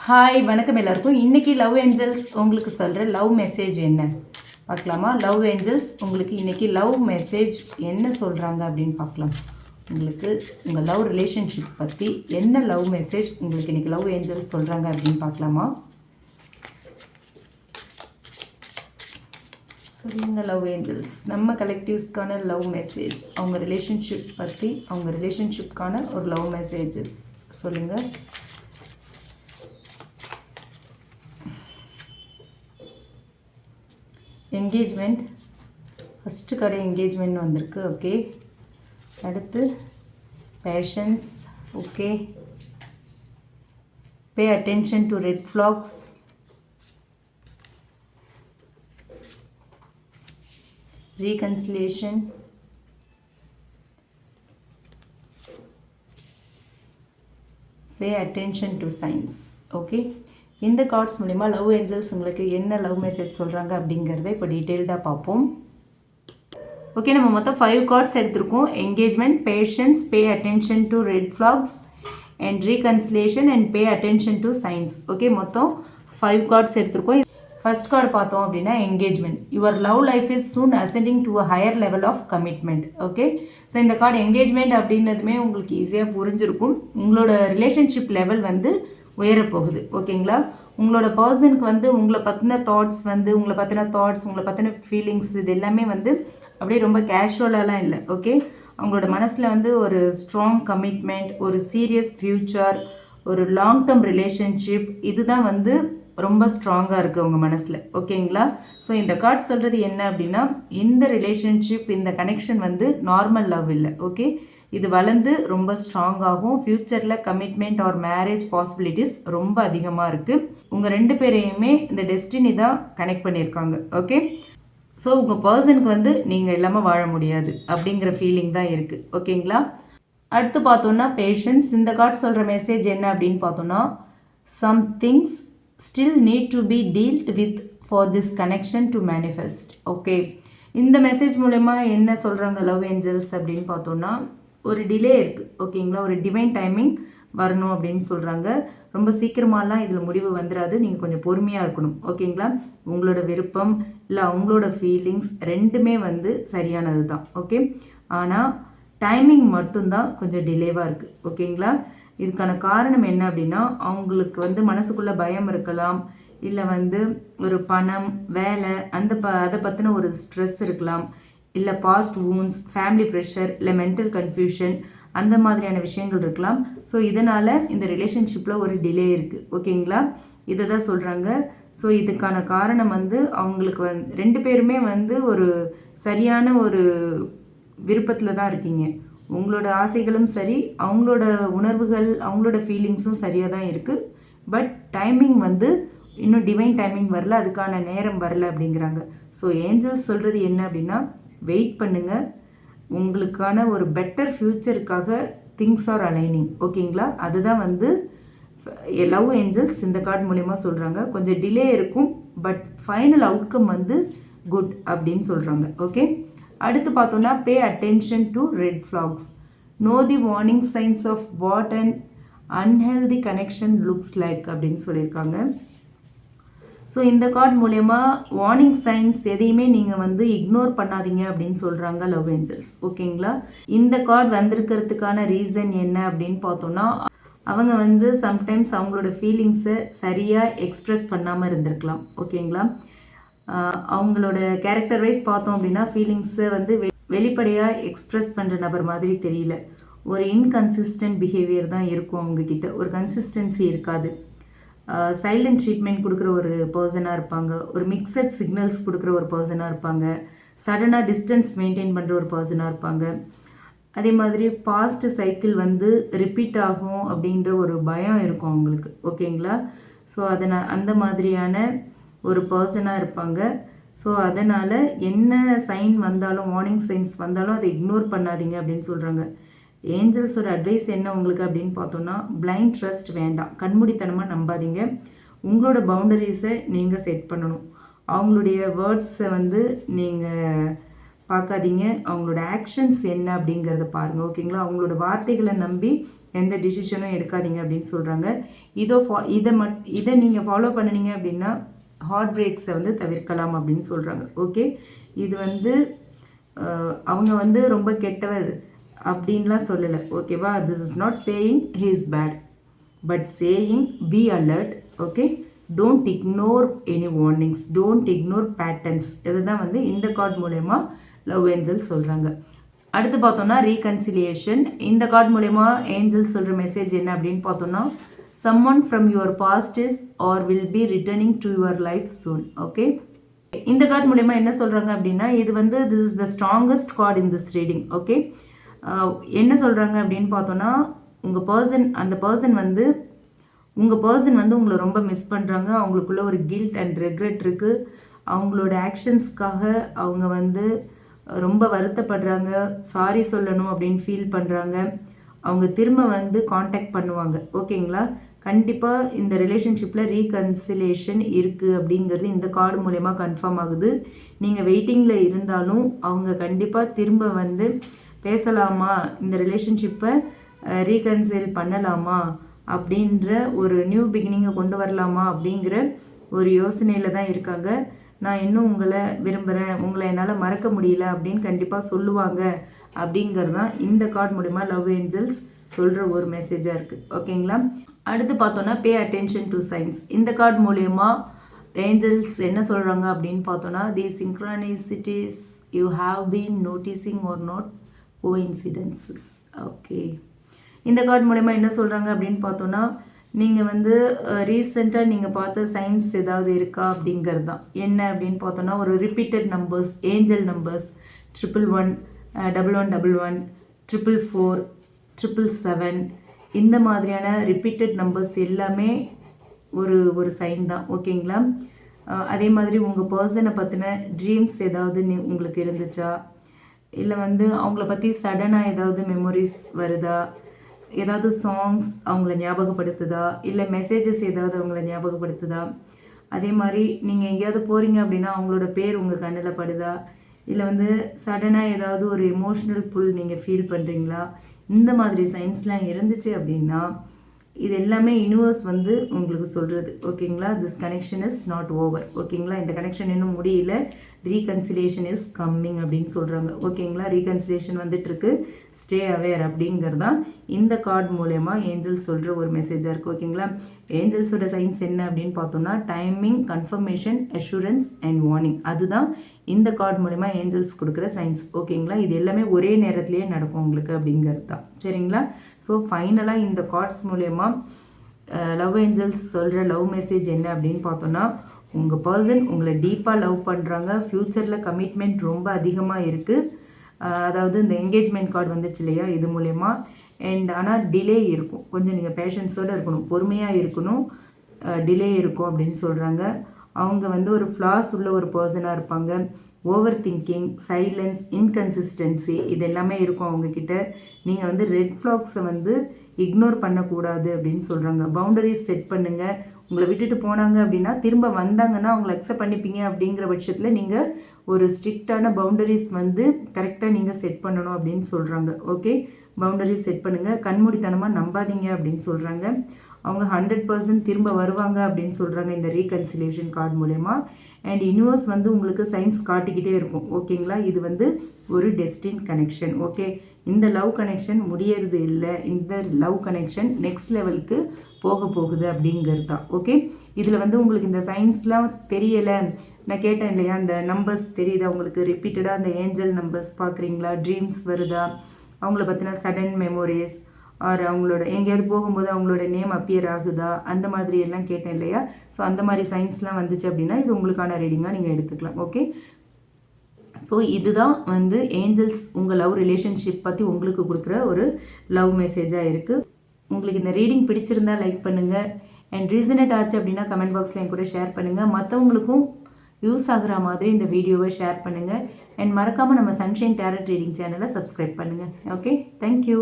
Hi வணக்கம் எல்லாருக்கும். இன்றைக்கி லவ் ஏஞ்சல்ஸ் உங்களுக்கு சொல்கிற லவ் மெசேஜ் என்ன பார்க்கலாமா? லவ் ஏஞ்சல்ஸ் உங்களுக்கு இன்றைக்கி லவ் மெசேஜ் என்ன சொல்கிறாங்க அப்படின்னு பார்க்கலாம். உங்களுக்கு உங்கள் லவ் ரிலேஷன்ஷிப் பற்றி என்ன லவ் மெசேஜ் உங்களுக்கு இன்றைக்கி லவ் ஏஞ்சல்ஸ் சொல்கிறாங்க அப்படின்னு பார்க்கலாமா? சொல்லுங்க லவ் ஏஞ்சல்ஸ். நம்ம கலெக்டிவ்ஸ்க்கான லவ் மெசேஜ், அவங்க ரிலேஷன்ஷிப் பற்றி, அவங்க ரிலேஷன்ஷிப்கான ஒரு லவ் மெசேஜஸ் சொல்லுங்கள். என்கேஜ்மெண்ட், ஃபஸ்ட்டு கடை என்கேஜ்மெண்ட் வந்திருக்கு. ஓகே, அடுத்து patience. Okay, pay attention to red flags, reconciliation, pay attention to signs. Okay, இந்த கார்ட்ஸ் மூலிமா லவ் ஏஞ்சல்ஸ் உங்களுக்கு என்ன லவ் மெசேஜ் சொல்கிறாங்க அப்படிங்கிறத இப்போ டீட்டெயில்டாக பார்ப்போம். ஓகே, நம்ம மொத்தம் 5 கார்ட்ஸ் எடுத்திருக்கோம். Engagement, patience, pay attention to red flags and reconciliation and pay attention to signs. Okay, மொத்தம் 5 கார்ட்ஸ் எடுத்திருக்கோம். ஃபர்ஸ்ட் கார்டு பார்த்தோம் அப்படின்னா engagement. Your love life is soon ascending to a higher level of commitment. Okay, so இந்த card engagement அப்படின்னதுமே உங்களுக்கு ஈஸியாக புரிஞ்சிருக்கும். உங்களோட ரிலேஷன்ஷிப் லெவல் வந்து உயரப்போகுது. ஓகேங்களா? உங்களோட பர்சனுக்கு வந்து உங்களை பற்றின தாட்ஸ் வந்து உங்களை பற்றின ஃபீலிங்ஸ் இது எல்லாமே வந்து அப்படியே ரொம்ப கேஷுவலாலாம் இல்லை. ஓகே, அவங்களோட மனசில் வந்து ஒரு ஸ்ட்ராங் கமிட்மெண்ட், ஒரு சீரியஸ் ஃப்யூச்சர், ஒரு லாங் டேர்ம் ரிலேஷன்ஷிப், இதுதான் வந்து ரொம்ப ஸ்ட்ராங்காக இருக்குது உங்கள் மனசில். ஓகேங்களா? ஸோ இந்த கார்டு சொல்கிறது என்ன அப்படின்னா, இந்த ரிலேஷன்ஷிப், இந்த கனெக்ஷன் வந்து நார்மல் லவ் இல்லை. ஓகே, இது வளர்ந்து ரொம்ப ஸ்ட்ராங்காகும். ஃப்யூச்சரில் கமிட்மெண்ட் ஆர் மேரேஜ் பாசிபிலிட்டிஸ் ரொம்ப அதிகமாக இருக்குது. உங்கள் 2 பேரையுமே இந்த டெஸ்டினி தான் கனெக்ட் பண்ணியிருக்காங்க. ஓகே, ஸோ உங்கள் பர்சனுக்கு வந்து நீங்கள் இல்லாமல் வாழ முடியாது அப்படிங்கிற ஃபீலிங் தான் இருக்குது. ஓகேங்களா? அடுத்து பார்த்தோன்னா பேஷன்ஸ். இந்த கார்டு சொல்கிற மெசேஜ் என்ன அப்படின்னு பார்த்தோன்னா, some things still need to be dealt with for this connection to manifest. Okay, இந்த மெசேஜ் மூலமா என்ன சொல்கிறாங்க லவ் ஏஞ்சல்ஸ் அப்படின்னு பார்த்தோன்னா, ஒரு டிலே இருக்குது. ஓகேங்களா? ஒரு டிவைன் டைமிங் வரணும் அப்படின்னு சொல்கிறாங்க. ரொம்ப சீக்கிரமாலாம் இதில் முடிவு வந்துடாது. நீங்கள் கொஞ்சம் பொறுமையாக இருக்கணும். ஓகேங்களா? உங்களோட விருப்பம் இல்லை அவங்களோட ஃபீலிங்ஸ் ரெண்டுமே வந்து சரியானது தான். ஓகே, ஆனால் டைமிங் மட்டும்தான் கொஞ்சம் டிலேவாக இருக்குது. ஓகேங்களா? இதுக்கான காரணம் என்ன அப்படின்னா, அவங்களுக்கு வந்து மனசுக்குள்ளே பயம் இருக்கலாம், இல்லை வந்து ஒரு பணம், வேலை, அதை பற்றின ஒரு ஸ்ட்ரெஸ் இருக்கலாம், இல்லை பாஸ்ட் வூன்ஸ், ஃபேமிலி ப்ரெஷர், இல்லை மென்டல் கன்ஃபியூஷன், அந்த மாதிரியான விஷயங்கள் இருக்கலாம். ஸோ இதனால் இந்த ரிலேஷன்ஷிப்பில் ஒரு டிலே இருக்குது. ஓகேங்களா? இதை தான் சொல்கிறாங்க. ஸோ இதுக்கான காரணம் வந்து அவங்களுக்கு வந்து 2 பேருமே வந்து ஒரு சரியான ஒரு விருப்பத்தில் தான் இருக்கீங்க. உங்களோட ஆசைகளும் சரி, அவங்களோட உணர்வுகள், அவங்களோட ஃபீலிங்ஸும் சரியாக தான் இருக்குது. பட் டைமிங் வந்து இன்னும் டிவைன் டைமிங் வரல, அதுக்கான நேரம் வரல அப்படிங்கிறாங்க. ஸோ ஏஞ்சல்ஸ் சொல்கிறது என்ன அப்படின்னா, வெயிட் பண்ணுங்கள். உங்களுக்கான ஒரு பெட்டர் ஃப்யூச்சருக்காக திங்ஸ் ஆர் அலைனிங். ஓகேங்களா? அதுதான் வந்து லவ் ஏஞ்சல்ஸ் இந்த கார்டு மூலமா சொல்கிறாங்க. கொஞ்சம் டிலே இருக்கும், பட் ஃபைனல் அவுட்கம் வந்து குட் அப்படின்னு சொல்கிறாங்க. ஓகே, அடுத்து பார்த்தோன்னா pay attention to red flags, know the warning signs of what and unhealthy connection looks like அப்படின்னு சொல்லியிருக்காங்க. ஸோ இந்த கார்டு மூலயமா வார்னிங் சைன்ஸ் எதையுமே நீங்கள் வந்து இக்னோர் பண்ணாதீங்க அப்படின்னு சொல்கிறாங்க லவ் ஏஞ்சல்ஸ். ஓகேங்களா? இந்த கார்டு வந்திருக்கிறதுக்கான ரீசன் என்ன அப்படின்னு பார்த்தோன்னா, அவங்க வந்து சம்டைம்ஸ் அவங்களோட ஃபீலிங்ஸை சரியாக எக்ஸ்ப்ரெஸ் பண்ணாமல் இருந்திருக்கலாம். ஓகேங்களா? அவங்களோட கேரக்டர் வைஸ் பார்த்தோம் அப்படின்னா, ஃபீலிங்ஸை வந்து வெளிப்படையாக எக்ஸ்ப்ரெஸ் பண்ணுற நபர் மாதிரி தெரியல. ஒரு இன்கன்சிஸ்டன்ட் பிஹேவியர் தான் இருக்கும் அவங்கக்கிட்ட. ஒரு கன்சிஸ்டன்சி இருக்காது. சைலண்ட் ட்ரீட்மெண்ட் கொடுக்குற ஒரு பர்சனாக இருப்பாங்க. ஒரு மிக்சட் சிக்னல்ஸ் கொடுக்குற ஒரு பர்சனாக இருப்பாங்க. சடனாக டிஸ்டன்ஸ் மெயின்டைன் பண்ணுற ஒரு பர்சனாக இருப்பாங்க. அதே மாதிரி பாஸ்ட் சைக்கிள் வந்து ரிப்பீட் ஆகும் அப்படின்ற ஒரு பயம் இருக்கும் அவங்களுக்கு. ஓகேங்களா? ஸோ அந்த மாதிரியான ஒரு பர்சனாக இருப்பாங்க. ஸோ அதனால் என்ன சைன் வந்தாலும், வார்னிங் சைன்ஸ் வந்தாலும் அதை இக்னோர் பண்ணாதீங்க அப்படின்னு சொல்கிறாங்க. ஏஞ்சல்ஸோட அட்வைஸ் என்ன உங்களுக்கு அப்படின்னு பார்த்தோன்னா, பிளைண்ட் ட்ரஸ்ட் வேண்டாம். கண்மூடித்தனமாக நம்பாதீங்க. உங்களோட பவுண்டரிஸை நீங்கள் செட் பண்ணணும். அவங்களுடைய வேர்ட்ஸை வந்து நீங்கள் பார்க்காதீங்க, அவங்களோட ஆக்ஷன்ஸ் என்ன அப்படிங்கிறத பாருங்கள். ஓகேங்களா? அவங்களோட வார்த்தைகளை நம்பி எந்த டிசிஷனும் எடுக்காதீங்க அப்படின்னு சொல்கிறாங்க. இதை நீங்கள் ஃபாலோ பண்ணினீங்க அப்படின்னா ஹார்ட் பிரேக்ஸை வந்து தவிர்க்கலாம் அப்படின்னு சொல்கிறாங்க. ஓகே, இது வந்து அவங்க வந்து ரொம்ப கெட்டவர் அப்படின்லாம் சொல்லலை. ஓகேவா, this is not saying he is bad, but saying be alert. Okay, don't ignore any warnings, don't ignore patterns. இதுதான் வந்து இந்த கார்டு மூலயமா லவ் ஏஞ்சல்ஸ் சொல்கிறாங்க. அடுத்து பார்த்தோம்னா ரீகன்சிலியேஷன். இந்த கார்டு மூலயமா ஏஞ்சல்ஸ் சொல்கிற மெசேஜ் என்ன அப்படின்னு பார்த்தோம்னா, someone from your past is or will be returning to your life soon. Okay, இந்த கார்டு மூலயமா என்ன சொல்கிறாங்க அப்படின்னா, இது வந்து this is the strongest card in this reading. Okay, என்ன சொல்கிறாங்க அப்படின்னு பார்த்தோன்னா, உங்கள் பர்சன் வந்து உங்களை ரொம்ப மிஸ் பண்ணுறாங்க. அவங்களுக்குள்ள ஒரு கில்ட் அண்ட் ரெக்ரெட் இருக்குது. அவங்களோட ஆக்ஷன்ஸ்க்காக அவங்க வந்து ரொம்ப வருத்தப்படுறாங்க, சாரி சொல்லணும் அப்படின்னு ஃபீல் பண்ணுறாங்க. அவங்க திரும்ப வந்து காண்டாக்ட் பண்ணுவாங்க. ஓகேங்களா, கண்டிப்பாக இந்த ரிலேஷன்ஷிப்பில் ரீகன்சிலேஷன் இருக்குது அப்படிங்கிறது இந்த கார்டு மூலயமா கன்ஃபார்ம் ஆகுது. நீங்கள் வெயிட்டிங்கில் இருந்தாலும் அவங்க கண்டிப்பாக திரும்ப வந்து பேசலாமா, இந்த ரிலேஷன்ஷிப்பை ரீகன்சில் பண்ணலாமா அப்படின்ற ஒரு நியூ பிகினிங்கை கொண்டு வரலாமா அப்படிங்கிற ஒரு யோசனையில் தான் இருக்காங்க. நான் இன்னும் உங்களை விரும்புகிறேன், உங்களை என்னால் மறக்க முடியல அப்படின்னு கண்டிப்பாக சொல்லுவாங்க அப்படிங்கிறது தான் இந்த கார்டு மூலிமா லவ் ஏஞ்சல்ஸ் சொல்கிற ஒரு மெசேஜாக இருக்குது. ஓகேங்களா, அடுத்து பார்த்தோன்னா பே அட்டென்ஷன் டு சைன்ஸ். இந்த கார்டு மூலயமா ஏஞ்சல்ஸ் என்ன சொல்கிறாங்க அப்படின்னு பார்த்தோன்னா, the synchronicities you have been noticing are not coincidences. Okay, இந்த கார்டு மூலயமா என்ன சொல்கிறாங்க அப்படின்னு பார்த்தோன்னா, நீங்கள் வந்து ரீசெண்டாக நீங்கள் பார்த்த சயின்ஸ் ஏதாவது இருக்கா அப்படிங்கிறது தான். என்ன அப்படின்னு பார்த்தோன்னா, ஒரு ரிப்பீட்டட் நம்பர்ஸ், ஏஞ்சல் நம்பர்ஸ் 111, 1111, 444, 777, இந்த மாதிரியான ரிப்பீட்டட் நம்பர்ஸ் எல்லாமே ஒரு சைன் தான். ஓகேங்களா, அதே மாதிரி உங்கள் பர்சனை பற்றின ட்ரீம்ஸ் ஏதாவது உங்களுக்கு இருந்துச்சா, இல்லை வந்து அவங்கள பற்றி சடனாக ஏதாவது மெமரிஸ் வருதா, ஏதாவது சாங்ஸ் அவங்கள ஞாபகப்படுத்துதா, இல்லை மெசேஜஸ் ஏதாவது அவங்கள ஞாபகப்படுத்துதா, அதே மாதிரி நீங்கள் எங்கேயாவது போகிறீங்க அப்படின்னா அவங்களோட பேர் உங்கள் கண்ணில் படுதா, இல்லை வந்து சடனாக ஏதாவது ஒரு எமோஷ்னல் புல் நீங்கள் ஃபீல் பண்ணுறீங்களா, இந்த மாதிரி சைன்ஸ்லாம் இருந்துச்சு அப்படின்னா இது எல்லாமே யூனிவர்ஸ் வந்து உங்களுக்கு சொல்கிறது. ஓகேங்களா, this connection is not over. ஓகேங்களா, இந்த கனெக்ஷன் இன்னும் முடியல, ரீகன்சிலேஷன் இஸ் கம்மிங் அப்படின்னு சொல்கிறாங்க. ஓகேங்களா, ரீகன்சிலேஷன் வந்துட்டுருக்கு, ஸ்டே அவேர் அப்படிங்கிறது தான் இந்த கார்டு மூலயமா ஏஞ்சல்ஸ் சொல்கிற ஒரு மெசேஜாக இருக்குது. ஓகேங்களா, ஏஞ்சல்ஸோட சைன்ஸ் என்ன அப்படின்னு பார்த்தோம்னா, timing, confirmation, assurance and warning. அதுதான் இந்த கார்டு மூலயமா ஏஞ்சல்ஸ் கொடுக்குற சைன்ஸ். ஓகேங்களா, இது எல்லாமே ஒரே நேரத்துலேயே நடக்கும் உங்களுக்கு அப்படிங்கிறது தான். சரிங்களா, ஸோ ஃபைனலாக இந்த கார்ட்ஸ் மூலயமா லவ் ஏஞ்சல்ஸ் சொல்கிற லவ் மெசேஜ் என்ன அப்படின்னு பார்த்தோன்னா, உங்கள் பர்சன் உங்களை டீப்பாக லவ் பண்ணுறாங்க, ஃப்யூச்சரில் கமிட்மெண்ட் ரொம்ப அதிகமாக இருக்குது. அதாவது இந்த என்கேஜ்மெண்ட் கார்டு வந்துச்சு இல்லையா, இது மூலயமா. அண்ட் ஆனால் டிலே இருக்கும், கொஞ்சம் நீங்கள் பேஷன்ஸோடு இருக்கணும், பொறுமையாக இருக்கணும், டிலே இருக்கும் அப்படின்னு சொல்கிறாங்க. அவங்க வந்து ஒரு ஃப்ளாஸ் உள்ள ஒரு பர்சனாக இருப்பாங்க. ஓவர் திங்கிங், சைலன்ஸ், இன்கன்சிஸ்டன்சி இது எல்லாமே இருக்கும் அவங்கக்கிட்ட. நீங்கள் வந்து ரெட் ஃப்ளாக்ஸை வந்து இக்னோர் பண்ணக்கூடாது அப்படின்னு சொல்கிறாங்க. பவுண்டரிஸ் செட் பண்ணுங்கள். உங்களை விட்டுட்டு போனாங்க அப்படின்னா திரும்ப வந்தாங்கன்னா அவங்கள அக்செப்ட் பண்ணிப்பீங்க அப்படிங்கிற பட்சத்தில் நீங்கள் ஒரு ஸ்ட்ரிக்டான பவுண்டரிஸ் வந்து கரெக்டாக நீங்கள் செட் பண்ணணும் அப்படின்னு சொல்கிறாங்க. ஓகே, பவுண்டரிஸ் செட் பண்ணுங்கள், கண்மூடித்தனமாக நம்பாதீங்க அப்படின்னு சொல்கிறாங்க. அவங்க 100% திரும்ப வருவாங்க அப்படின்னு சொல்கிறாங்க இந்த ரீகன்சிலேஷன் கார்டு மூலயமா. அண்ட் யூனிவர்ஸ் வந்து உங்களுக்கு சைன்ஸ் காட்டிக்கிட்டே இருக்கும். ஓகேங்களா, இது வந்து ஒரு டெஸ்டின் கனெக்ஷன். ஓகே, இந்த லவ் கனெக்ஷன் முடியறது இல்லை, இந்த லவ் கனெக்ஷன் நெக்ஸ்ட் லெவலுக்கு போக போகுது அப்படிங்கிறது தான். ஓகே, இதில் வந்து உங்களுக்கு இந்த சயின்ஸ்லாம் தெரியலை, நான் கேட்டேன் இல்லையா, அந்த நம்பர்ஸ் தெரியுதா உங்களுக்கு, ரிப்பீட்டடாக அந்த ஏஞ்சல் நம்பர்ஸ் பார்க்குறீங்களா, ட்ரீம்ஸ் வருதா, அவங்கள பற்றின சடன் மெமோரிஸ், ஆர் அவங்களோட எங்கேயாவது போகும்போது அவங்களோட நேம் அப்பியர் ஆகுதா, அந்த மாதிரி எல்லாம் கேட்டேன் இல்லையா. ஸோ அந்த மாதிரி சயின்ஸ்லாம் வந்துச்சு அப்படின்னா இது உங்களுக்கான ரீடிங்காக நீங்கள் எடுத்துக்கலாம். ஓகே, ஸோ இதுதான் வந்து ஏஞ்சல்ஸ் உங்கள் லவ் ரிலேஷன்ஷிப் பற்றி உங்களுக்கு கொடுக்குற ஒரு லவ் மெசேஜாக இருக்குது. உங்களுக்கு இந்த ரீடிங் பிடிச்சிருந்தா லைக் பண்ணுங்கள், அண்ட் ரீசனேட் ஆச்சு அப்படின்னா கமெண்ட் பாக்ஸில் என் கூட ஷேர் பண்ணுங்கள். மற்றவங்களுக்கும் யூஸ் ஆகுற மாதிரி இந்த வீடியோவை ஷேர் பண்ணுங்கள். அண்ட் மறக்காமல் நம்ம சன்ஷைன் டேரட் ரீடிங் சேனலை சப்ஸ்கிரைப் பண்ணுங்கள். Okay, thank you.